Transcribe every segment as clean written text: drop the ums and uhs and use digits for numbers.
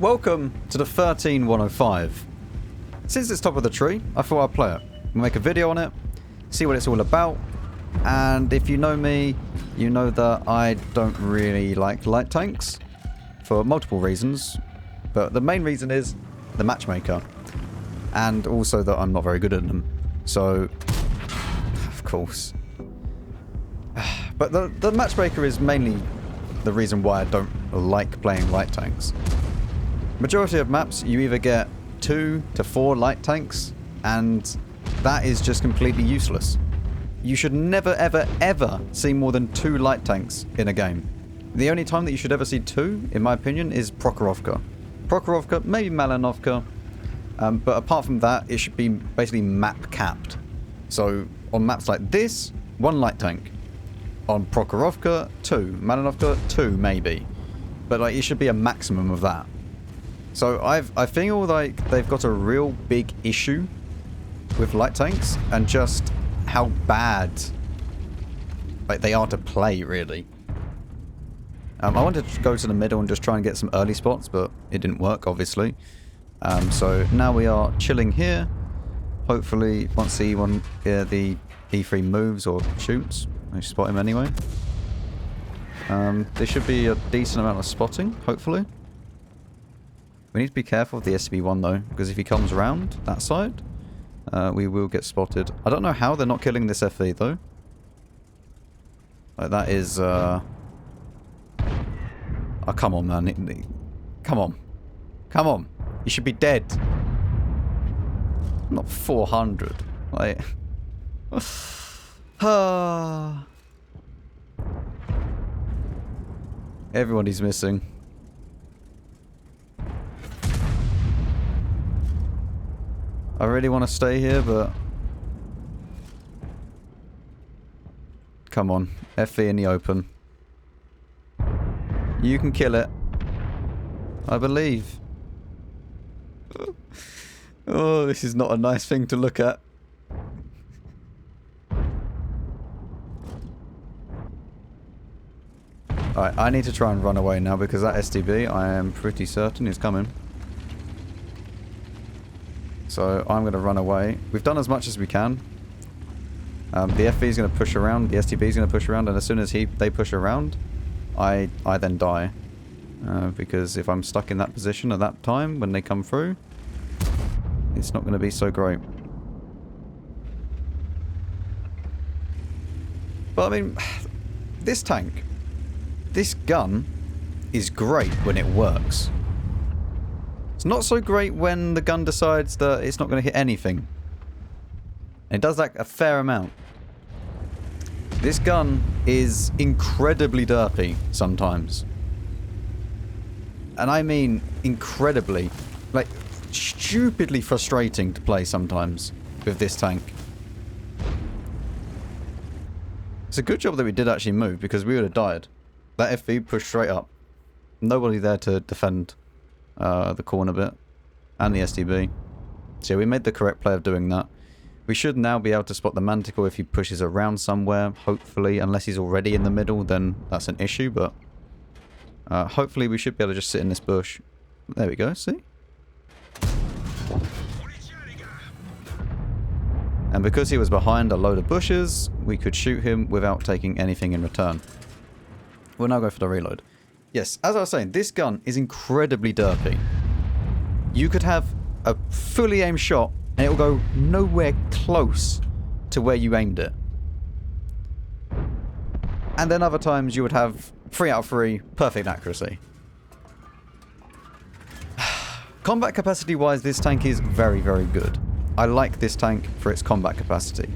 Welcome to the 13105. Since it's top of the tree, I thought I'd play it. We'll make a video on it, see what it's all about, and if you know me, you know that I don't really like light tanks for multiple reasons, but the main reason is the matchmaker, and also that I'm not very good at them. So, of course. But the matchmaker is mainly the reason why I don't like playing light tanks. Majority of maps, you either get 2 to 4 light tanks, and that is just completely useless. You should never, ever, ever see more than 2 light tanks in a game. The only time that you should ever see 2, in my opinion, is Prokhorovka. Prokhorovka, maybe Malinovka, but apart from that, it should be basically map capped. So, on maps like this, 1 light tank. On Prokhorovka, 2. Malinovka, 2 maybe. But like, it should be a maximum of that. So I feel like they've got a real big issue with light tanks and just how bad like they are to play, really. I wanted to go to the middle and just try and get some early spots, but it didn't work, obviously. So now we are chilling here. Hopefully, once the E3 moves or shoots, I spot him anyway. There should be a decent amount of spotting, hopefully. We need to be careful of the SB1 though, because if he comes around that side, we will get spotted. I don't know how they're not killing this FE though. Like that is, oh, come on, man. Come on. Come on. You should be dead. Not 400. Like, everybody's missing. I really want to stay here, but come on, FE in the open. You can kill it. I believe. Oh, this is not a nice thing to look at. Alright, I need to try and run away now because that STB, I am pretty certain, is coming. So I'm going to run away. We've done as much as we can. The FV is going to push around, the STB is going to push around, and as soon as they push around, I then die. Because if I'm stuck in that position at that time when they come through, it's not going to be so great. But I mean, this tank, this gun is great when it works. It's not so great when the gun decides that it's not going to hit anything. And it does that a fair amount. This gun is incredibly derpy sometimes. And I mean incredibly. Like, stupidly frustrating to play sometimes with this tank. It's a good job that we did actually move because we would have died. That FV pushed straight up. Nobody there to defend the corner bit and the STB. So we made the correct play of doing that. We should now be able to spot the Manticore if he pushes around somewhere, hopefully. Unless he's already in the middle, then that's an issue, but hopefully we should be able to just sit in this bush. There we go, see? And because he was behind a load of bushes, we could shoot him without taking anything in return. We'll now go for the reload. Yes, as I was saying, this gun is incredibly derpy. You could have a fully aimed shot and it will go nowhere close to where you aimed it. And then other times you would have 3 out of 3 perfect accuracy. Combat capacity wise, this tank is very, very good. I like this tank for its combat capacity.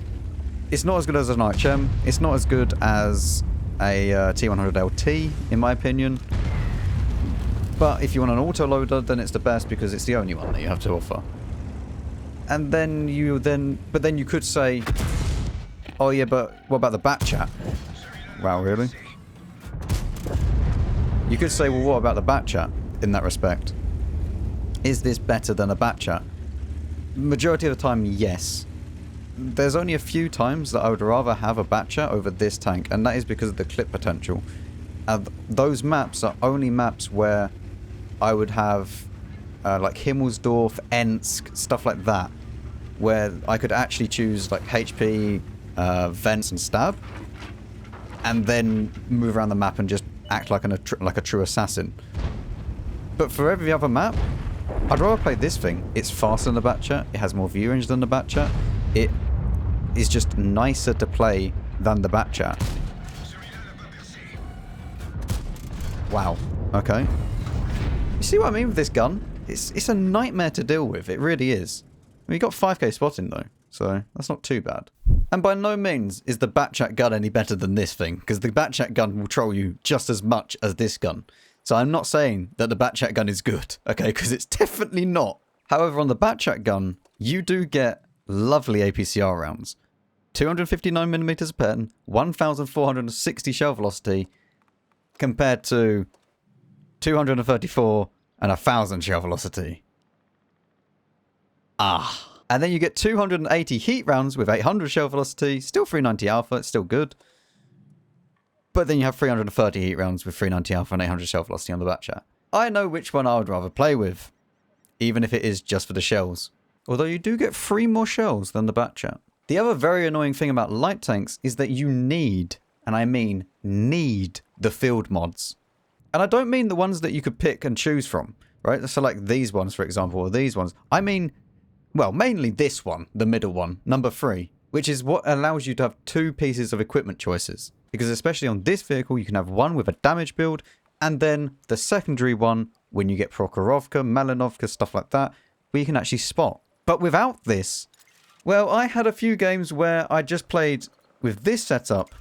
It's not as good as an HM. It's not as good as a T100LT, in my opinion. But if you want an autoloader, then it's the best because it's the only one that you have to offer. And then but then you could say, oh yeah, but what about the Batchat? Wow, really? You could say, well, what about the Batchat in that respect? Is this better than a Batchat? Majority of the time, yes. There's only a few times that I would rather have a Batchat over this tank, and that is because of the clip potential. Those maps are only maps where I would have like Himmelsdorf, Ensk, stuff like that, where I could actually choose like HP, vents, and stab, and then move around the map and just act like like a true assassin. But for every other map, I'd rather play this thing. It's faster than the Batchat. It has more view range than the Batchat. It is just nicer to play than the Batchat. Wow. Okay. You see what I mean with this gun? It's a nightmare to deal with. It really is. I mean, you got 5k spotting though, so that's not too bad. And by no means is the Batchat gun any better than this thing, because the Batchat gun will troll you just as much as this gun. So I'm not saying that the Batchat gun is good, okay, because it's definitely not. However, on the Batchat gun, you do get lovely APCR rounds. 259mm a pen, 1,460 shell velocity, compared to 234 and 1,000 shell velocity. And then you get 280 heat rounds with 800 shell velocity, still 390 alpha, it's still good. But then you have 330 heat rounds with 390 alpha and 800 shell velocity on the Batchat. I know which one I would rather play with, even if it is just for the shells. Although you do get 3 more shells than the Batchat. The other very annoying thing about light tanks is that you need, and I mean need, the field mods. And I don't mean the ones that you could pick and choose from, right? So like these ones, for example, or these ones. I mean, well, mainly this one, the middle one, number 3, which is what allows you to have 2 pieces of equipment choices. Because especially on this vehicle, you can have one with a damage build, and then the secondary one, when you get Prokhorovka, Malinovka, stuff like that, where you can actually spot. But without this, well, I had a few games where I just played with this setup,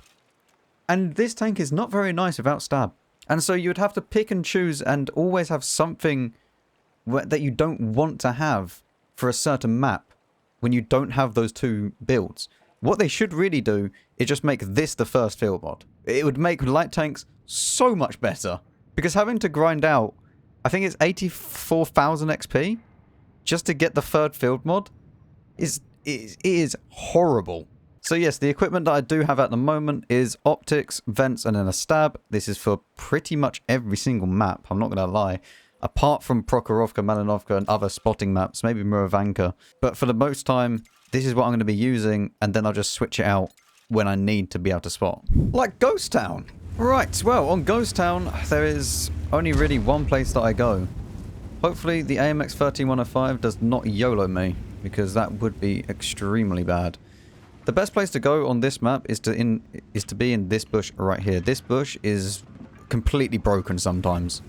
and this tank is not very nice without stab. And so you would have to pick and choose and always have something that you don't want to have for a certain map when you don't have those 2 builds. What they should really do is just make this the first field mod. It would make light tanks so much better. Because having to grind out, I think it's 84,000 XP just to get the 3rd field mod is horrible. So yes, the equipment that I do have at the moment is optics, vents, and then a stab. This is for pretty much every single map, I'm not going to lie. Apart from Prokhorovka, Malinovka, and other spotting maps, maybe Murovanka. But for the most time, this is what I'm going to be using, and then I'll just switch it out when I need to be able to spot. Like Ghost Town. Right, well, on Ghost Town, there is only really one place that I go. Hopefully, the AMX 13105 does not YOLO me, because that would be extremely bad. The best place to go on this map is to be in this bush right here. This bush is completely broken sometimes.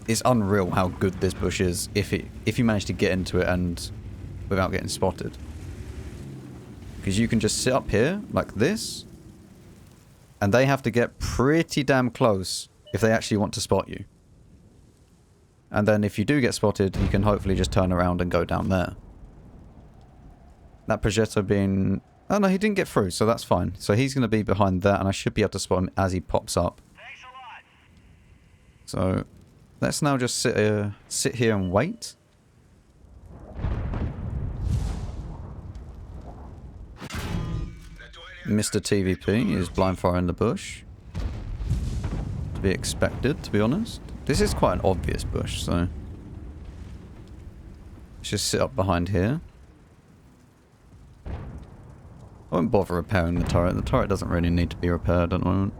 It's unreal how good this bush is if you manage to get into it and without getting spotted. Because you can just sit up here like this, and they have to get pretty damn close if they actually want to spot you. And then if you do get spotted, you can hopefully just turn around and go down there. That Progetto being... Oh no, he didn't get through, so that's fine. So he's going to be behind that, and I should be able to spot him as he pops up. So let's now just sit here and wait. Mr. TVP is blind fire in the bush. To be expected, to be honest. This is quite an obvious bush, so... Let's just sit up behind here. I won't bother repairing the turret. The turret doesn't really need to be repaired at the moment.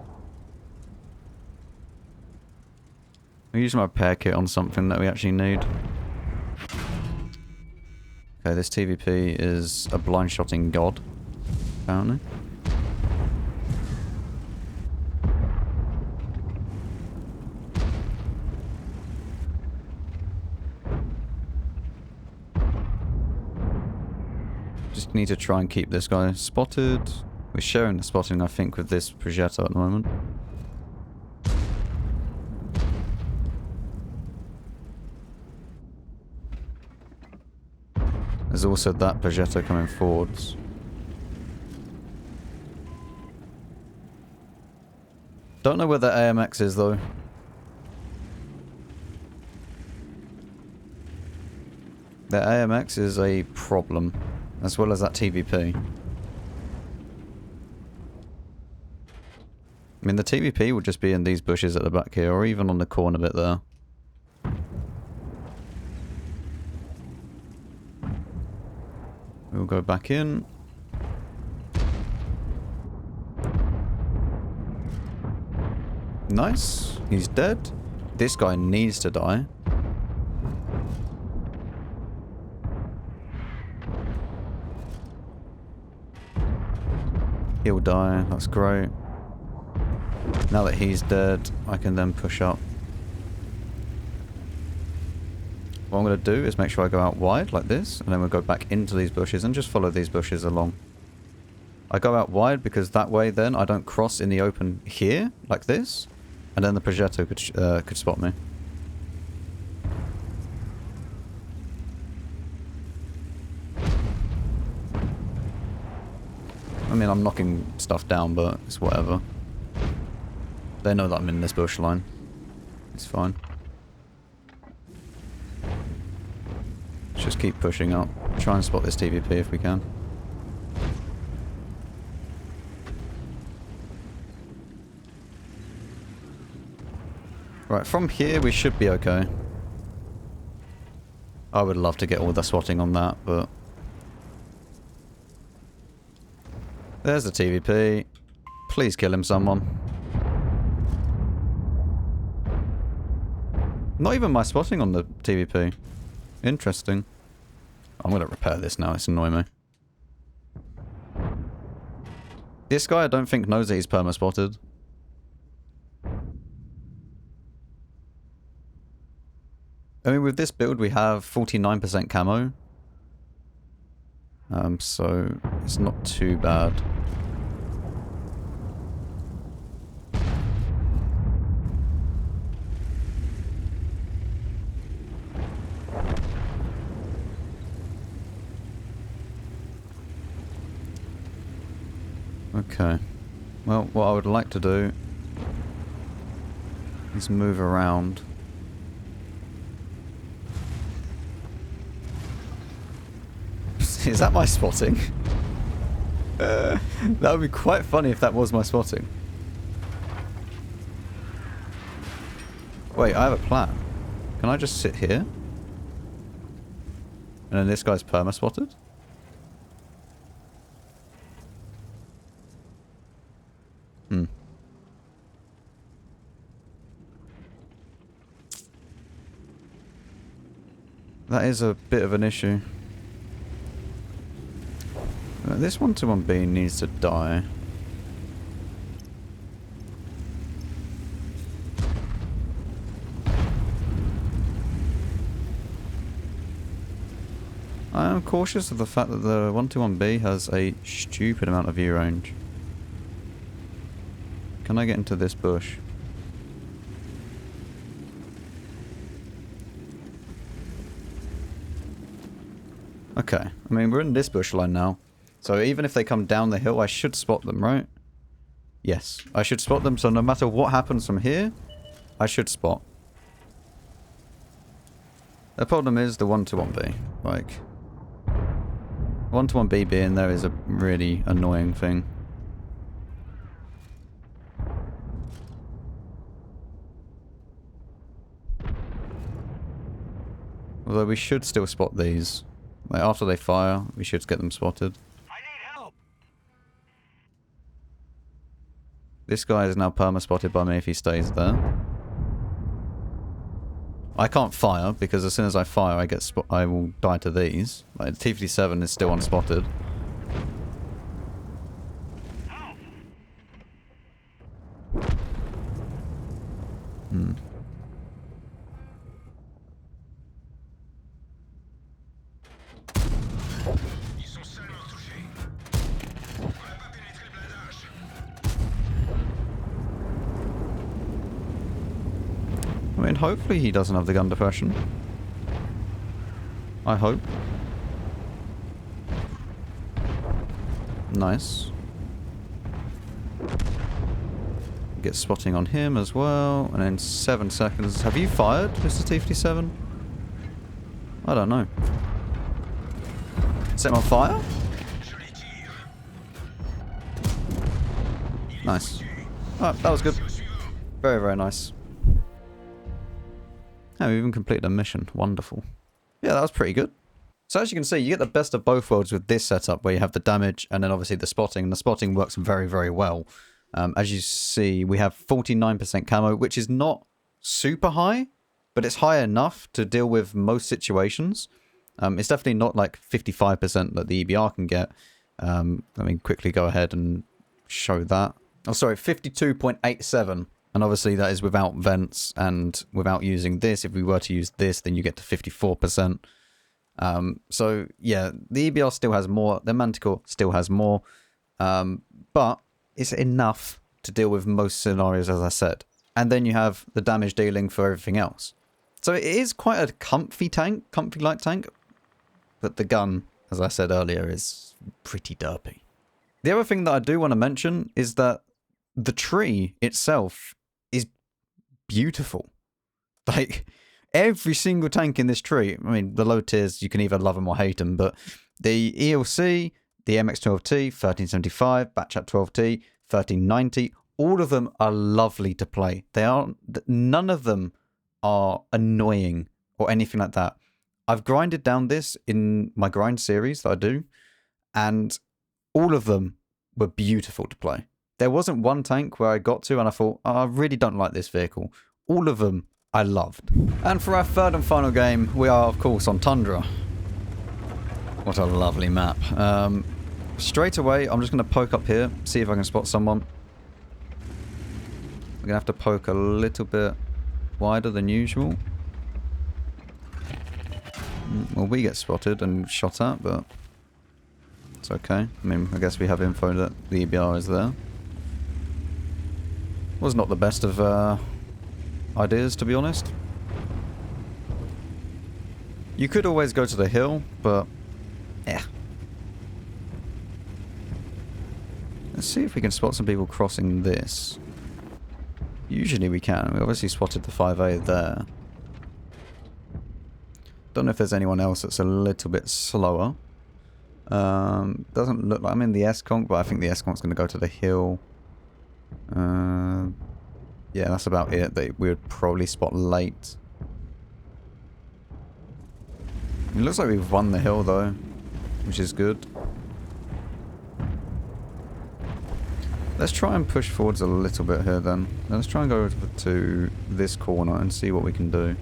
I'll use my repair kit on something that we actually need. Okay, this TVP is a blind shotting god, apparently. Just need to try and keep this guy spotted. We're sharing the spotting, I think, with this Progetto at the moment. There's also that Batchat coming forwards. Don't know where the AMX is though. The AMX is a problem, as well as that TVP. I mean, the TVP would just be in these bushes at the back here, or even on the corner bit there. We'll go back in. Nice. He's dead. This guy needs to die. He'll die. That's great. Now that he's dead, I can then push up. What I'm going to do is make sure I go out wide like this, and then we'll go back into these bushes and just follow these bushes along. I go out wide because that way then I don't cross in the open here, like this, and then the progetto could spot me. I mean, I'm knocking stuff down, but it's whatever. They know that I'm in this bush line. It's fine. Let's just keep pushing up. Try and spot this TVP if we can. Right, from here we should be okay. I would love to get all the swatting on that, but... There's the TVP. Please kill him, someone. Not even my spotting on the TVP. Interesting. I'm going to repair this now, it's annoying me. This guy I don't think knows that he's perma-spotted. I mean, with this build we have 49% camo. So it's not too bad. Okay. Well, what I would like to do is move around. Is that my spotting? That would be quite funny if that was my spotting. Wait, I have a plan. Can I just sit here? And then this guy's perma-spotted? Hmm. That is a bit of an issue. This 121B needs to die. I am cautious of the fact that the 121B has a stupid amount of view range. Can I get into this bush? Okay, I mean we're in this bush line now. So even if they come down the hill, I should spot them, right? Yes, I should spot them, so no matter what happens from here, I should spot. The problem is the 121B. Like, 121B being there is a really annoying thing. Although we should still spot these. Like, after they fire, we should get them spotted. This guy is now perma-spotted by me if he stays there. I can't fire because as soon as I fire, I will die to these. Like T-57 is still unspotted. Hmm. I mean, hopefully he doesn't have the gun depression. I hope. Nice. Get spotting on him as well. And in 7 seconds... Have you fired, Mr. T-57? I don't know. Set him on fire? Nice. Alright, that was good. Very, very nice. Oh, we even completed a mission. Wonderful. Yeah, that was pretty good. So as you can see, you get the best of both worlds with this setup, where you have the damage and then obviously the spotting. And the spotting works very, very well. As you see, we have 49% camo, which is not super high, but it's high enough to deal with most situations. It's definitely not like 55% that the EBR can get. Let me quickly go ahead and show that. Oh, sorry, 52.87. And obviously that is without vents and without using this. If we were to use this, then you get to 54%. So yeah, the EBR still has more, the Manticore still has more, but it's enough to deal with most scenarios, as I said. And then you have the damage dealing for everything else. So it is quite a comfy tank, comfy light tank, but the gun, as I said earlier, is pretty derpy. The other thing that I do want to mention is that the tree itself is beautiful. Like, every single tank in this tree, I mean, the low tiers, you can either love them or hate them, but the ELC, the AMX 12t, 1375, Batchat 12t, 1390, all of them are lovely to play. None of them are annoying or anything like that. I've grinded down this in my grind series that I do, and all of them were beautiful to play. There wasn't one tank where I got to and I thought, oh, I really don't like this vehicle. All of them I loved. And for our third and final game, we are, of course, on Tundra. What a lovely map. Straight away, I'm just going to poke up here, see if I can spot someone. I'm going to have to poke a little bit wider than usual. Well, we get spotted and shot at, but it's okay. I mean, I guess we have info that the EBR is there. Was not the best of ideas, to be honest. You could always go to the hill, but yeah. Let's see if we can spot some people crossing this. Usually we can. We obviously spotted the 5A there. Don't know if there's anyone else that's a little bit slower. Doesn't look like I'm in the S-Conk, but I think the S-Conk's going to go to the hill. Yeah, that's about it. We would probably spot late. It looks like we've won the hill though, which is good. Let's try and push forwards a little bit here then. Now let's try and go to this corner and see what we can do.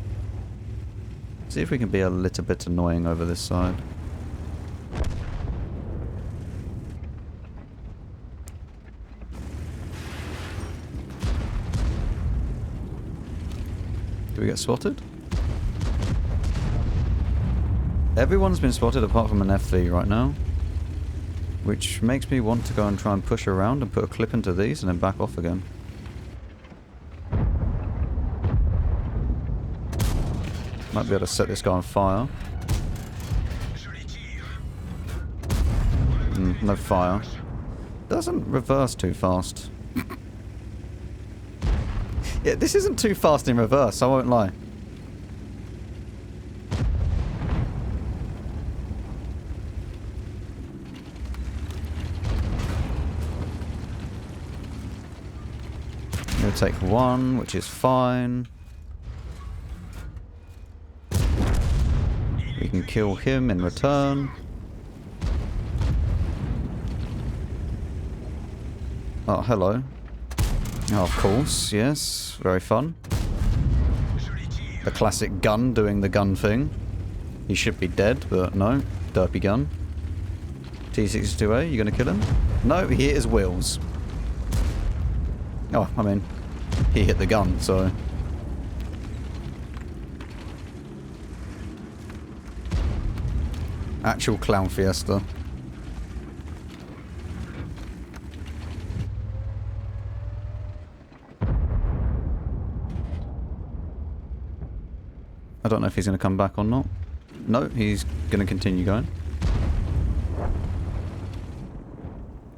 See if we can be a little bit annoying over this side. Do we get spotted? Everyone's been spotted apart from an FV right now. Which makes me want to go and try and push around and put a clip into these and then back off again. Might be able to set this guy on fire. No fire. Doesn't reverse too fast. Yeah, this isn't too fast in reverse, I won't lie. I'm going to take one, which is fine. We can kill him in return. Oh, hello. Oh, of course, yes. Very fun. The classic gun doing the gun thing. He should be dead, but no. Derpy gun. T62A, you gonna kill him? No, he hit his wheels. Oh, I mean, he hit the gun, so... Actual clown fiesta. I don't know if he's going to come back or not. No, he's going to continue going.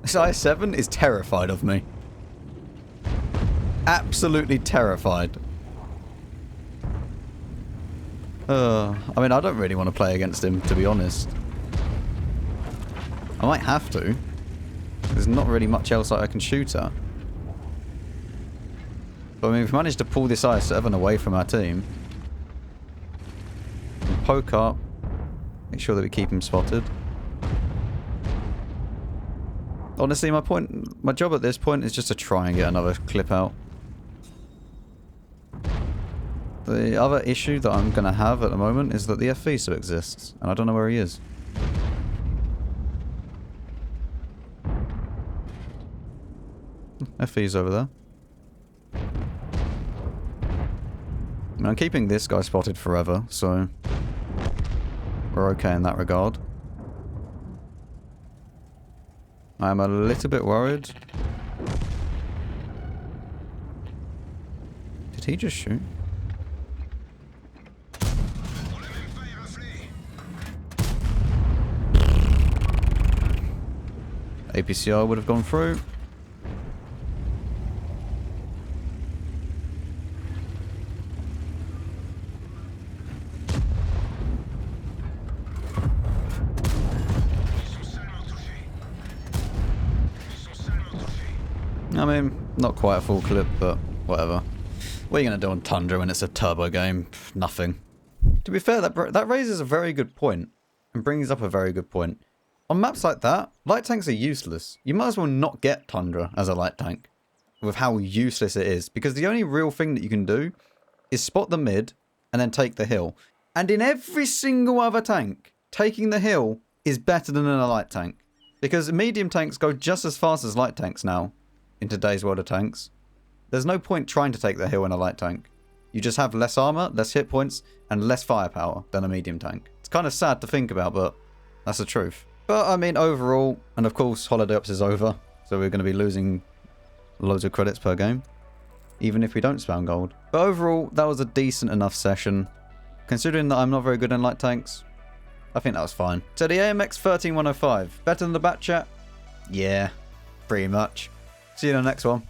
This I-7 is terrified of me. Absolutely terrified. I mean, I don't really want to play against him, to be honest. I might have to. There's not really much else I can shoot at. But I mean, we've managed to pull this I-7 away from our team. Poke up. Make sure that we keep him spotted. Honestly, my job at this point is just to try and get another clip out. The other issue that I'm going to have at the moment is that the FV still exists, and I don't know where he is. FV's over there. I mean, I'm keeping this guy spotted forever, so we're okay in that regard. I'm a little bit worried. Did he just shoot? APCR would have gone through. I mean, not quite a full clip, but whatever. What are you going to do on Tundra when it's a turbo game? Nothing. To be fair, that raises a very good point and brings up a very good point. On maps like that, light tanks are useless. You might as well not get Tundra as a light tank with how useless it is, because the only real thing that you can do is spot the mid and then take the hill. And in every single other tank, taking the hill is better than in a light tank, because medium tanks go just as fast as light tanks now in today's world of tanks. There's no point trying to take the hill in a light tank. You just have less armor, less hit points, and less firepower than a medium tank. It's kind of sad to think about, but that's the truth. But, I mean, overall, and of course, Holiday Ops is over, so we're going to be losing loads of credits per game, even if we don't spam gold. But overall, that was a decent enough session. Considering that I'm not very good in light tanks, I think that was fine. So the AMX 13105, better than the Batchat? Yeah, pretty much. See you in the next one.